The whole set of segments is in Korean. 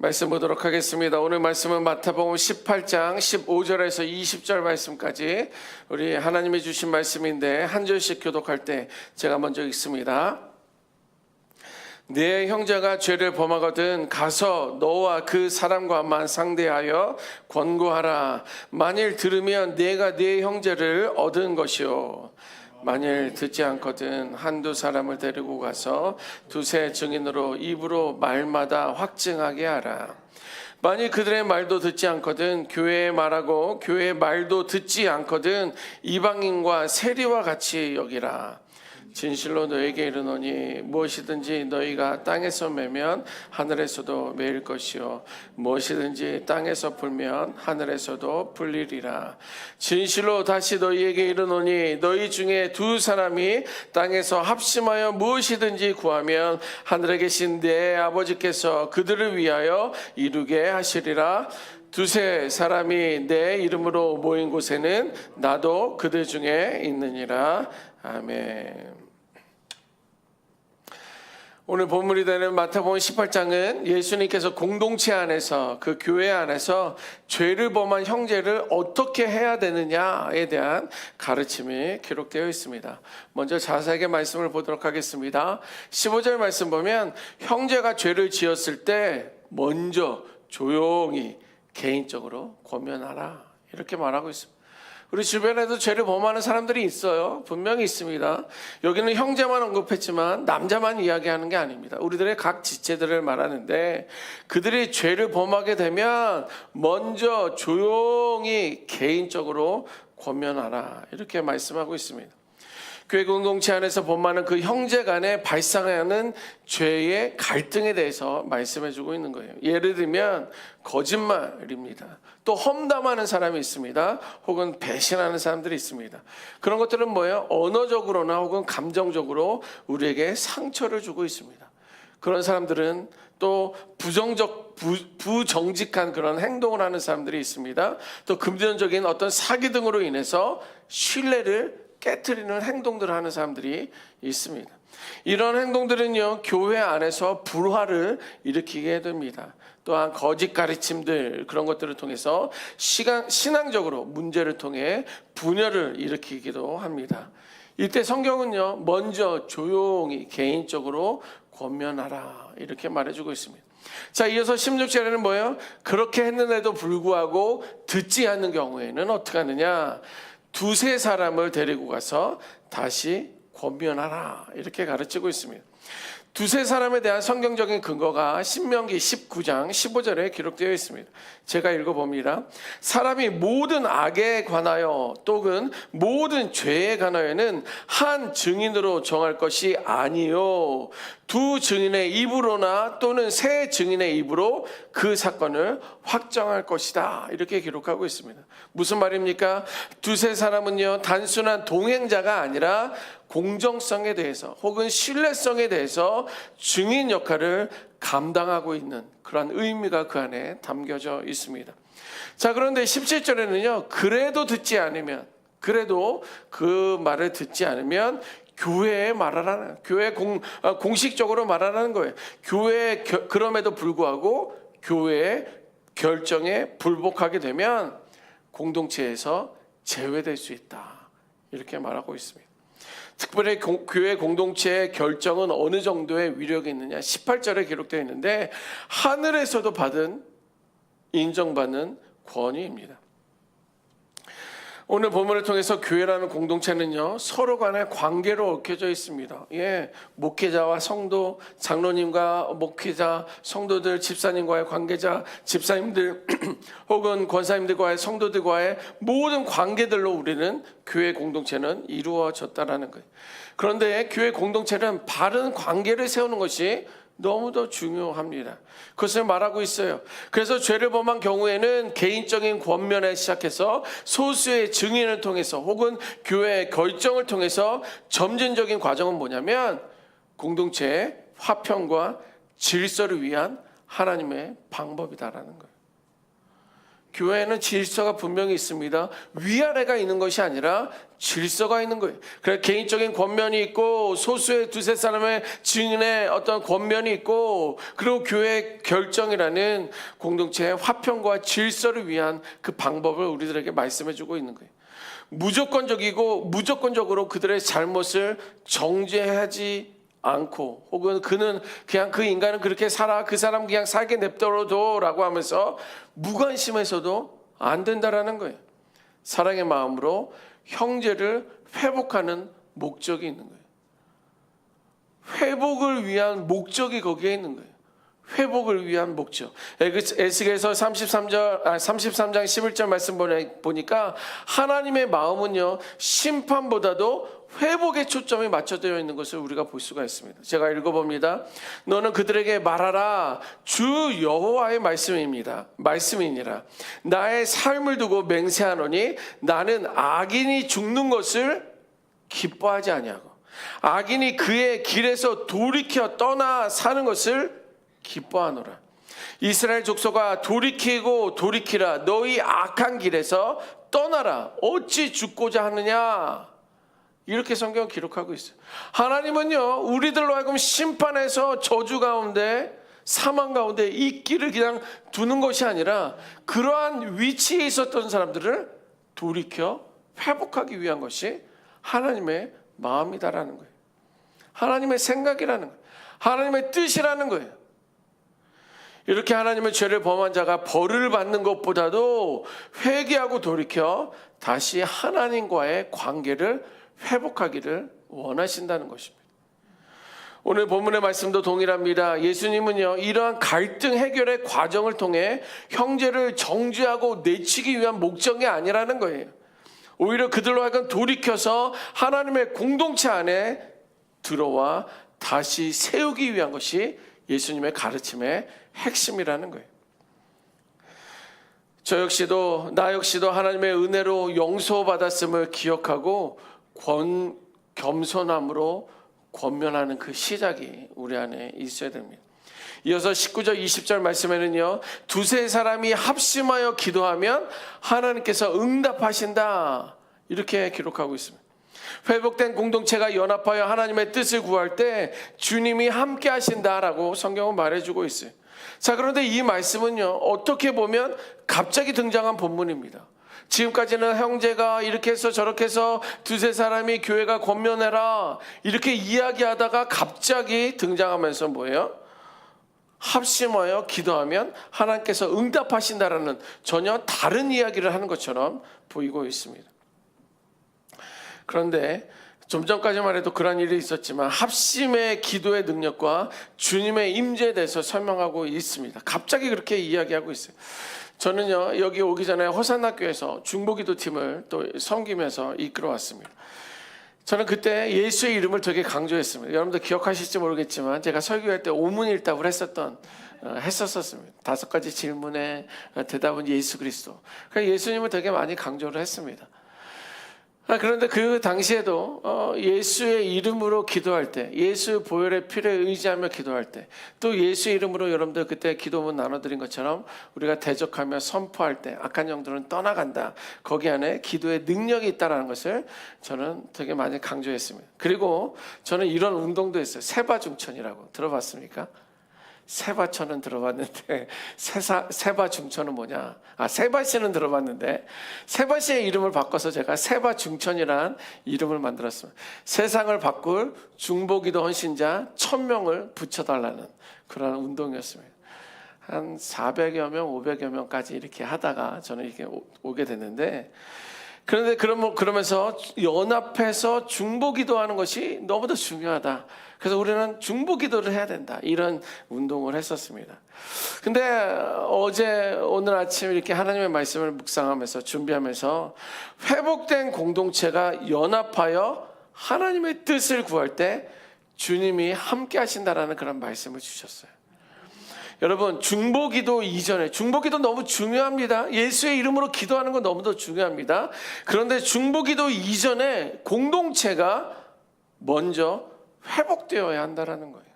말씀 보도록 하겠습니다. 오늘 말씀은 마태복음 18장 15절에서 20절 말씀까지 우리 하나님이 주신 말씀인데 한 절씩 교독할 때 제가 먼저 읽습니다. 네 형제가 죄를 범하거든 가서 너와 그 사람과만 상대하여 권고하라. 만일 들으면 네가 네 형제를 얻은 것이요, 만일 듣지 않거든 한두 사람을 데리고 가서 두세 증인으로 입으로 말마다 확증하게 하라. 만일 그들의 말도 듣지 않거든 교회의 말하고 교회의 말도 듣지 않거든 이방인과 세리와 같이 여기라. 진실로 너에게 이르노니 무엇이든지 너희가 땅에서 매면 하늘에서도 매일 것이요, 무엇이든지 땅에서 풀면 하늘에서도 풀리리라. 진실로 다시 너희에게 이르노니 너희 중에 두 사람이 땅에서 합심하여 무엇이든지 구하면 하늘에 계신 내 아버지께서 그들을 위하여 이루게 하시리라. 두세 사람이 내 이름으로 모인 곳에는 나도 그들 중에 있느니라. 아멘. 오늘 본문이 되는 마태복음 18장은 예수님께서 공동체 안에서, 그 교회 안에서 죄를 범한 형제를 어떻게 해야 되느냐에 대한 가르침이 기록되어 있습니다. 먼저 자세하게 말씀을 보도록 하겠습니다. 15절 말씀 보면 형제가 죄를 지었을 때 먼저 조용히 개인적으로 권면하라, 이렇게 말하고 있습니다. 우리 주변에도 죄를 범하는 사람들이 있어요. 분명히 있습니다. 여기는 형제만 언급했지만 남자만 이야기하는 게 아닙니다. 우리들의 각 지체들을 말하는데 그들이 죄를 범하게 되면 먼저 조용히 개인적으로 권면하라, 이렇게 말씀하고 있습니다. 교회 공동체 안에서 범하는 그 형제 간에 발생하는 죄의 갈등에 대해서 말씀해 주고 있는 거예요. 예를 들면 거짓말입니다. 또 험담하는 사람이 있습니다. 혹은 배신하는 사람들이 있습니다. 그런 것들은 뭐예요? 언어적으로나 혹은 감정적으로 우리에게 상처를 주고 있습니다. 그런 사람들은 또 부정직한 그런 행동을 하는 사람들이 있습니다. 또 금전적인 어떤 사기 등으로 인해서 신뢰를 깨트리는 행동들을 하는 사람들이 있습니다. 이런 행동들은요, 교회 안에서 불화를 일으키게 됩니다. 또한 거짓 가르침들, 그런 것들을 통해서 신앙적으로 문제를 통해 분열을 일으키기도 합니다. 이때 성경은요, 먼저 조용히 개인적으로 권면하라, 이렇게 말해주고 있습니다. 자, 이어서 16절에는 뭐예요? 그렇게 했는데도 불구하고 듣지 않는 경우에는 어떻게 하느냐? 두세 사람을 데리고 가서 다시 권면하라, 이렇게 가르치고 있습니다. 두세 사람에 대한 성경적인 근거가 신명기 19장 15절에 기록되어 있습니다. 제가 읽어봅니다. 사람이 모든 악에 관하여 또는 모든 죄에 관하여는 한 증인으로 정할 것이 아니요, 두 증인의 입으로나 또는 세 증인의 입으로 그 사건을 확정할 것이다, 이렇게 기록하고 있습니다. 무슨 말입니까? 두세 사람은요, 단순한 동행자가 아니라 공정성에 대해서 혹은 신뢰성에 대해서 증인 역할을 감당하고 있는 그런 의미가 그 안에 담겨져 있습니다. 자, 그런데 17절에는요, 그래도 그 말을 듣지 않으면 교회에 말하라는, 공식적으로 말하라는 거예요. 그럼에도 불구하고 교회의 결정에 불복하게 되면 공동체에서 제외될 수 있다, 이렇게 말하고 있습니다. 특별히 교회 공동체의 결정은 어느 정도의 위력이 있느냐, 18절에 기록되어 있는데 하늘에서도 인정받는 권위입니다. 오늘 본문을 통해서 교회라는 공동체는요, 서로 간의 관계로 얽혀져 있습니다. 목회자와 성도, 장로님과 목회자, 성도들, 집사님과의 관계자, 집사님들 혹은 권사님들과의, 성도들과의 모든 관계들로 우리는 교회 공동체는 이루어졌다라는 거예요. 그런데 교회 공동체는 바른 관계를 세우는 것이 너무도 중요합니다. 그것을 말하고 있어요. 그래서 죄를 범한 경우에는 개인적인 권면에 시작해서 소수의 증인을 통해서 혹은 교회의 결정을 통해서 점진적인 과정은 뭐냐면 공동체의 화평과 질서를 위한 하나님의 방법이다라는 거예요. 교회에는 질서가 분명히 있습니다. 위아래가 있는 것이 아니라 질서가 있는 거예요. 그래서 개인적인 권면이 있고 소수의 두세 사람의 증인의 어떤 권면이 있고, 그리고 교회의 결정이라는 공동체의 화평과 질서를 위한 그 방법을 우리들에게 말씀해 주고 있는 거예요. 무조건적이고 무조건적으로 그들의 잘못을 정죄하지 않고, 혹은 그는 그냥 그 인간은 그렇게 살아, 그 사람 그냥 살게 냅둬도 라고 하면서 무관심해서도 안 된다라는 거예요. 사랑의 마음으로 형제를 회복하는 목적이 있는 거예요. 회복을 위한 목적이 거기에 있는 거예요. 회복을 위한 목적. 에스겔서 33장 11절 말씀 보니까 하나님의 마음은요, 심판보다도 회복에 초점이 맞춰되어 있는 것을 우리가 볼 수가 있습니다. 제가 읽어봅니다. 너는 그들에게 말하라. 주 여호와의 말씀이니라. 나의 삶을 두고 맹세하노니 나는 악인이 죽는 것을 기뻐하지 아니하고 악인이 그의 길에서 돌이켜 떠나 사는 것을 기뻐하노라. 이스라엘 족속아, 돌이키라. 너희 악한 길에서 떠나라. 어찌 죽고자 하느냐. 이렇게 성경은 기록하고 있어요. 하나님은요, 우리들로 하여금 심판해서 저주 가운데, 사망 가운데 있기를 그냥 두는 것이 아니라 그러한 위치에 있었던 사람들을 돌이켜 회복하기 위한 것이 하나님의 마음이다라는 거예요. 하나님의 생각이라는 거예요. 하나님의 뜻이라는 거예요. 이렇게 하나님의 죄를 범한 자가 벌을 받는 것보다도 회개하고 돌이켜 다시 하나님과의 관계를 회복하기를 원하신다는 것입니다. 오늘 본문의 말씀도 동일합니다. 예수님은요, 이러한 갈등 해결의 과정을 통해 형제를 정죄하고 내치기 위한 목적이 아니라는 거예요. 오히려 그들로 하여금 돌이켜서 하나님의 공동체 안에 들어와 다시 세우기 위한 것이 예수님의 가르침의 핵심이라는 거예요. 나 역시도 하나님의 은혜로 용서받았음을 기억하고 겸손함으로 권면하는 그 시작이 우리 안에 있어야 됩니다. 이어서 19절 20절 말씀에는요, 두세 사람이 합심하여 기도하면 하나님께서 응답하신다, 이렇게 기록하고 있습니다. 회복된 공동체가 연합하여 하나님의 뜻을 구할 때 주님이 함께 하신다라고 성경은 말해주고 있어요. 자, 그런데 이 말씀은요, 어떻게 보면 갑자기 등장한 본문입니다. 지금까지는 형제가 이렇게 해서 저렇게 해서 두세 사람이 교회가 권면해라 이렇게 이야기하다가 갑자기 등장하면서 뭐예요? 합심하여 기도하면 하나님께서 응답하신다라는 전혀 다른 이야기를 하는 것처럼 보이고 있습니다. 그런데 좀 전까지만 해도 그런 일이 있었지만 합심의 기도의 능력과 주님의 임재에 대해서 설명하고 있습니다. 갑자기 그렇게 이야기하고 있어요. 저는요, 여기 오기 전에 호산나교에서 중보기도팀을 또 섬기면서 이끌어왔습니다. 저는 그때 예수의 이름을 되게 강조했습니다. 여러분들 기억하실지 모르겠지만 제가 설교할 때 오문일답을 했었습니다. 5가지 질문에 대답은 예수 그리스도. 그러니까 예수님을 되게 많이 강조를 했습니다. 그런데 그 당시에도 예수의 이름으로 기도할 때, 예수 보혈의 피를 의지하며 기도할 때, 또 예수 이름으로 여러분들 그때 기도문 나눠드린 것처럼 우리가 대적하며 선포할 때 악한 영들은 떠나간다, 거기 안에 기도의 능력이 있다는 것을 저는 되게 많이 강조했습니다. 그리고 저는 이런 운동도 했어요. 세바중천이라고 들어봤습니까? 세바천은 들어봤는데 세바중천은 뭐냐? 세바시는 들어봤는데 세바시의 이름을 바꿔서 제가 세바중천이라는 이름을 만들었습니다. 세상을 바꿀 중보기도 헌신자 1000명을 붙여달라는 그런 운동이었습니다. 한 400여 명, 500여 명까지 이렇게 하다가 저는 이렇게 오게 됐는데, 그런데 그러면서 연합해서 중보기도하는 것이 너무도 중요하다. 그래서 우리는 중보기도를 해야 된다, 이런 운동을 했었습니다. 근데 오늘 아침 이렇게 하나님의 말씀을 묵상하면서 준비하면서 회복된 공동체가 연합하여 하나님의 뜻을 구할 때 주님이 함께 하신다라는 그런 말씀을 주셨어요. 여러분, 중보기도 이전에, 중보기도 너무 중요합니다. 예수의 이름으로 기도하는 건 너무도 중요합니다. 그런데 중보기도 이전에 공동체가 먼저 회복되어야 한다는 거예요.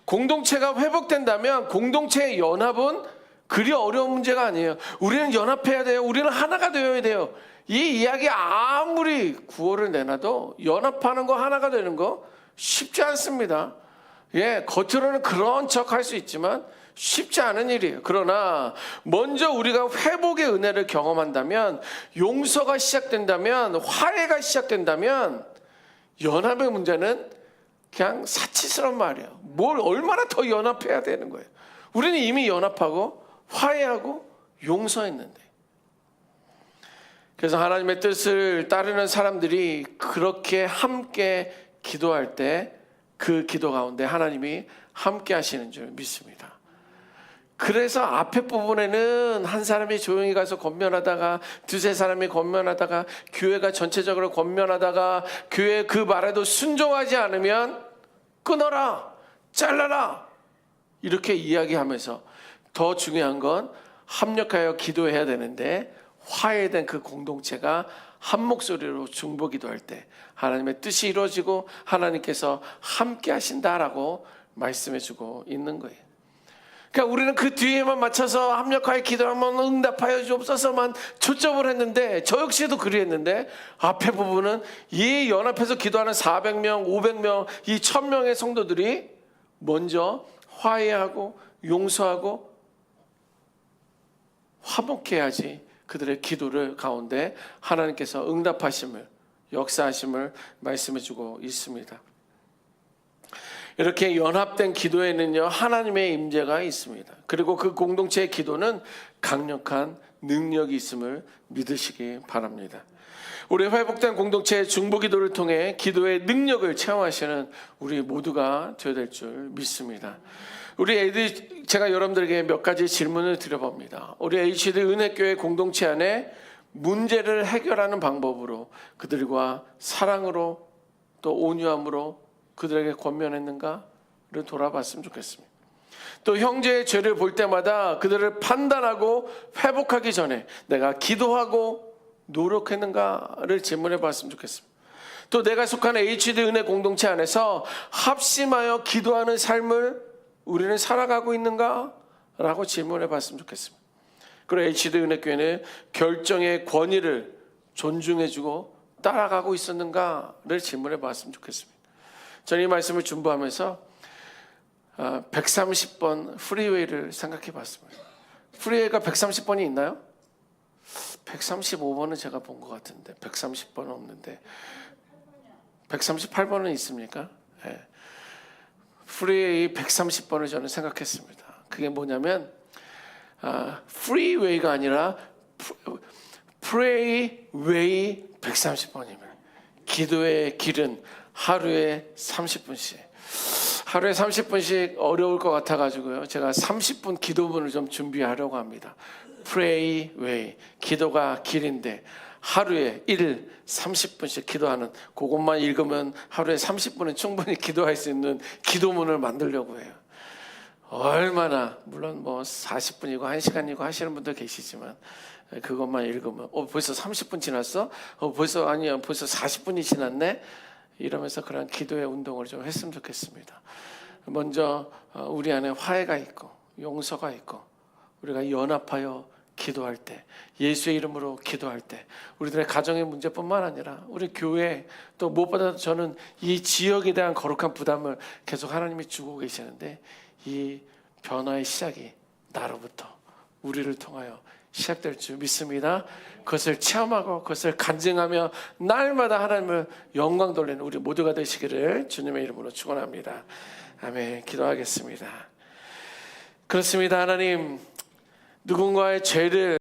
공동체가 회복된다면 공동체의 연합은 그리 어려운 문제가 아니에요. 우리는 연합해야 돼요. 우리는 하나가 되어야 돼요. 이 이야기 아무리 구호를 내놔도 연합하는 거, 하나가 되는 거 쉽지 않습니다. 겉으로는 그런 척 할 수 있지만 쉽지 않은 일이에요. 그러나 먼저 우리가 회복의 은혜를 경험한다면, 용서가 시작된다면, 화해가 시작된다면 연합의 문제는 그냥 사치스러운 말이에요. 뭘 얼마나 더 연합해야 되는 거예요. 우리는 이미 연합하고 화해하고 용서했는데. 그래서 하나님의 뜻을 따르는 사람들이 그렇게 함께 기도할 때 그 기도 가운데 하나님이 함께 하시는 줄 믿습니다. 그래서 앞에 부분에는 한 사람이 조용히 가서 권면하다가, 두세 사람이 권면하다가, 교회가 전체적으로 권면하다가, 교회 그 말에도 순종하지 않으면 끊어라, 잘라라, 이렇게 이야기하면서, 더 중요한 건 합력하여 기도해야 되는데 화해된 그 공동체가 한 목소리로 중보기도할 때 하나님의 뜻이 이루어지고 하나님께서 함께 하신다라고 말씀해주고 있는 거예요. 그러니까 우리는 그 뒤에만 맞춰서 합력하여 기도하면 응답하여 주옵소서만 초점을 했는데, 저 역시도 그리했는데, 앞에 부분은 이 연합해서 기도하는 400명, 500명, 이 1000명의 성도들이 먼저 화해하고 용서하고 화목해야지 그들의 기도를 가운데 하나님께서 응답하심을, 역사하심을 말씀해주고 있습니다. 이렇게 연합된 기도에는요, 하나님의 임재가 있습니다. 그리고 그 공동체의 기도는 강력한 능력이 있음을 믿으시기 바랍니다. 우리 회복된 공동체의 중보기도를 통해 기도의 능력을 체험하시는 우리 모두가 되어야 될 줄 믿습니다. 우리 애들, 제가 여러분들에게 몇 가지 질문을 드려봅니다. 우리 HD 은혜교회 공동체 안에 문제를 해결하는 방법으로 그들과 사랑으로 또 온유함으로 그들에게 권면했는가를 돌아봤으면 좋겠습니다. 또 형제의 죄를 볼 때마다 그들을 판단하고 회복하기 전에 내가 기도하고 노력했는가를 질문해 봤으면 좋겠습니다. 또 내가 속한 HD 은혜 공동체 안에서 합심하여 기도하는 삶을 우리는 살아가고 있는가? 라고 질문해 봤으면 좋겠습니다. 그리고 HD 은혜교회는 결정의 권위를 존중해주고 따라가고 있었는가를 질문해 봤으면 좋겠습니다. 저는 이 말씀을 준비하면서 130번 프리웨이를 생각해 봤습니다. 프리웨이가 130번이 있나요? 135번은 제가 본 것 같은데 130번은 없는데 138번은 있습니까? 네. 프리웨이 130번을 저는 생각했습니다. 그게 뭐냐면 프리웨이가 아니라 프레이웨이 130번이면 기도의 길은 하루에 30분씩. 하루에 30분씩 어려울 것 같아가지고요. 제가 30분 기도문을 좀 준비하려고 합니다. 프레이웨이, 기도가 길인데 하루에 30분씩 기도하는, 그것만 읽으면 하루에 30분은 충분히 기도할 수 있는 기도문을 만들려고 해요. 얼마나, 물론 뭐 40분이고 1시간이고 하시는 분도 계시지만 그것만 읽으면 벌써 30분 지났어? 벌써 40분이 지났네? 이러면서 그런 기도의 운동을 좀 했으면 좋겠습니다. 먼저 우리 안에 화해가 있고 용서가 있고 우리가 연합하여 기도할 때, 예수의 이름으로 기도할 때, 우리들의 가정의 문제뿐만 아니라 우리 교회, 또 무엇보다도 저는 이 지역에 대한 거룩한 부담을 계속 하나님이 주고 계시는데, 이 변화의 시작이 나로부터 우리를 통하여 시작될 줄 믿습니다. 그것을 체험하고 그것을 간증하며 날마다 하나님을 영광 돌리는 우리 모두가 되시기를 주님의 이름으로 축원합니다. 아멘. 기도하겠습니다. 그렇습니다. 하나님, 누군가의 죄를